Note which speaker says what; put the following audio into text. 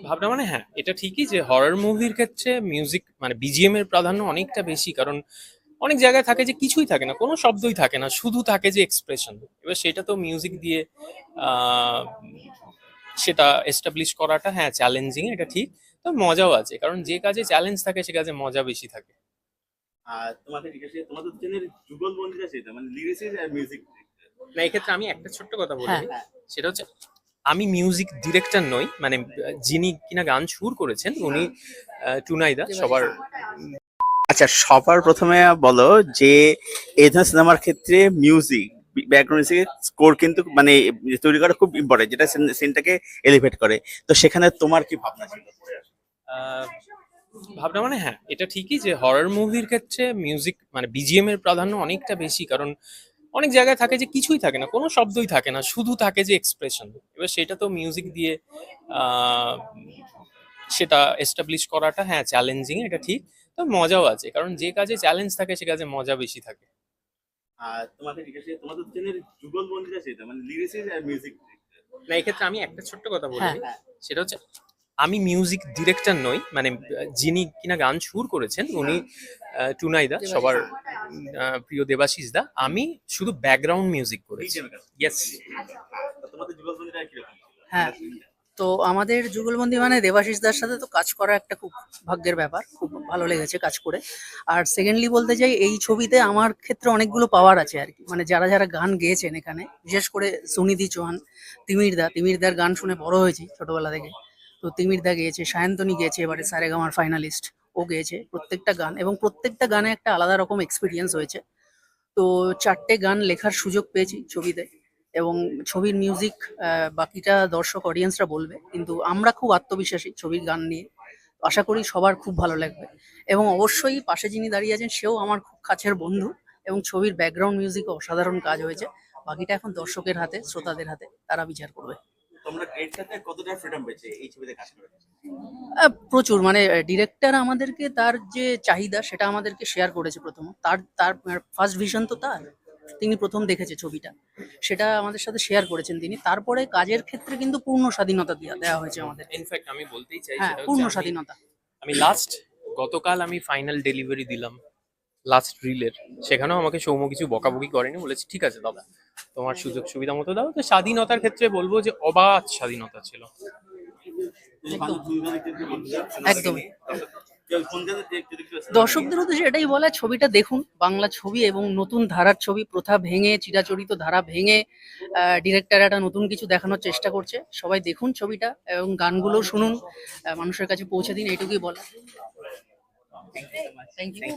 Speaker 1: ভাবনা মানে হ্যাঁ, এটা ঠিকই যে হরর মুভির ক্ষেত্রে মিউজিক মানে বিজিএম এর প্রাধান্য অনেকটা বেশি। কারণ অনেক জায়গায় থাকে যে কিছুই থাকে না, কোনো শব্দই থাকে না, শুধু থাকে যে এক্সপ্রেশন। এবার সেটা তো মিউজিক দিয়ে আহ, সেটা এস্টাবলিশ করাটা হ্যাঁ চ্যালেঞ্জিং, এটা ঠিক। তো মজাও আছে, কারণ যে কাজে চ্যালেঞ্জ থাকে সে কাজে মজা বেশি থাকে।
Speaker 2: আর তোমাদের তোমাদের দুজনের যুগলবন্দিটা সেটা মানে লিরিসিস্ট আর মিউজিক।
Speaker 1: না, এক্ষেত্রে আমি একটা ছোট্ট কথা বলে
Speaker 3: হ্যাঁ।
Speaker 1: নিই। সেটা হচ্ছে আমি মিউজিক ডিরেক্টর নই, মানে যিনি কিনা গান সুর করেছেন উনি টুনাইদা সবার।
Speaker 2: আচ্ছা, সবার প্রথমে বলো যে এই ধরনের সিনেমার ক্ষেত্রে মিউজিক, ব্যাকগ্রাউন্ড স্কোর কিন্তু মানে তৈরি করা খুব ইম্পর্টেন্ট, যেটা সিনটাকে এলিভেট করে। তো সেখানে তোমার কি ভাবনা ছিল?
Speaker 1: আহ, ভাবনা মানে হ্যাঁ, এটা ঠিকই যে হরর মুভির ক্ষেত্রে মিউজিক মানে বিজিএম এর প্রাধান্য অনেকটা বেশি। কারণ অনেক জায়গায় থাকে যে কিছুই থাকে না, কোনো শব্দই থাকে না, শুধু থাকে যে এক্সপ্রেশন। এবার সেটা তো মিউজিক দিয়ে আহ, সেটা এস্টাবলিশ করাটা হ্যাঁ চ্যালেঞ্জিং, এটা ঠিক। তো মজাও আছে, কারণ যে কাজে চ্যালেঞ্জ থাকে সে কাজে মজা বেশি থাকে।
Speaker 2: আর তোমাদের দুজনের যুগলবন্দিটা সেটা মানে লিরিসিস্ট আর মিউজিক।
Speaker 1: না, এক্ষেত্রে আমি একটা ছোট্ট কথা বলে
Speaker 3: হ্যাঁ।
Speaker 1: নিই। সেটা হচ্ছে আমি মিউজিক ডিরেক্টর নই, মানে যিনি কিনা গান সুর করেছেন উনি টুনাইদা সবার প্রিয় দেবাশিস দা। আমি শুধু ব্যাকগ্রাউন্ড মিউজিক করেছি। ইয়েস।
Speaker 2: তোমাদের যুগলবন্দিটা কিরকম ছিল?
Speaker 3: হ্যাঁ, তো আমাদের যুগলবন্দি মানে দেবাশিস দার সাথে তো কাজ করা একটা খুব ভাগ্যের ব্যাপার, খুব ভালো লেগেছে কাজ করে। আর সেকেন্ডলি বলতে চাই, এই ছবিতে আমার ক্ষেত্রে অনেকগুলো পাওয়ার আছে আর কি, মানে যারা যারা গান গেয়েছেন এখানে, বিশেষ করে সুনিধি চৌহান, তিমিরদার গান শুনে বড় হয়েছি ছোটবেলা থেকে। তো তিমিরদা গেয়েছে, সায়ন্তনী গেয়েছে, এবারে সারেগামার ফাইনালিস্ট, ও গেয়েছে প্রত্যেকটা গান, এবং প্রত্যেকটা গানে একটা আলাদা রকম এক্সপিরিয়েন্স হয়েছে। তো 4টে গান লেখার সুযোগ পেয়েছি ছবিতে, এবং ছবির মিউজিক বাকিটা দর্শক অডিয়েন্সরা বলবে, কিন্তু আমরা খুব আত্মবিশ্বাসী ছবির গান নিয়ে। আশা করি সবার খুব ভালো লাগবে। এবং অবশ্যই পাশে যিনি দাঁড়িয়ে আছেন সেও আমার খুব কাছের বন্ধু, এবং ছবির ব্যাকগ্রাউন্ড মিউজিকও অসাধারণ কাজ হয়েছে। বাকিটা এখন দর্শকের হাতে, শ্রোতাদের হাতে, তারা বিচার করবে।
Speaker 2: তোমরা এটাতে কতটা ফ্রিডম পেয়েছে এই ছবিতে কাজ করে?
Speaker 3: প্রচুর, মানে ডিরেক্টর আমাদেরকে তার যে চাহিদা সেটা আমাদেরকে শেয়ার করেছে প্রথম। তার তার ফার্স্ট ভিশন তো তার, তিনি প্রথম দেখেছে ছবিটা, সেটা আমাদের সাথে শেয়ার করেছেন তিনি। তারপরে কাজের ক্ষেত্রে কিন্তু পূর্ণ স্বাধীনতা দেওয়া হয়েছে আমাদের।
Speaker 1: ইনফ্যাক্ট আমি বলতেই চাই
Speaker 3: হ্যাঁ,
Speaker 1: সেটা হচ্ছে
Speaker 3: পূর্ণ
Speaker 1: আমি
Speaker 3: স্বাধীনতা।
Speaker 1: আমি লাস্ট গতকাল আমি ফাইনাল ডেলিভারি দিলাম লাস্ট রিলের। সেখানেও আমাকে সৌম্য কিছু বকাবকি করেনি, বলেছি ঠিক আছে দাদা, তোমার সুযোগ সুবিধা মতো দাও। তো স্বাধীনতার ক্ষেত্রে বলবো যে অবাধ স্বাধীনতা ছিল।
Speaker 3: একদম, একদম।
Speaker 2: কোন জায়গায় দেখতে
Speaker 3: দর্শকদের উদ্দেশ্যে এটাই বলা, ছবিটা দেখুন, বাংলা ছবি এবং নতুন ধারার ছবি, প্রথা ভেঙে, চিরাচরিত ধারা ভেঙে ডিরেক্টর একটা নতুন কিছু দেখানোর চেষ্টা করছে। সবাই দেখুন ছবিটা, এবং গানগুলো শুনুন, মানুষের কাছে পৌঁছে দিন, এইটুকুই বলা। Thank you.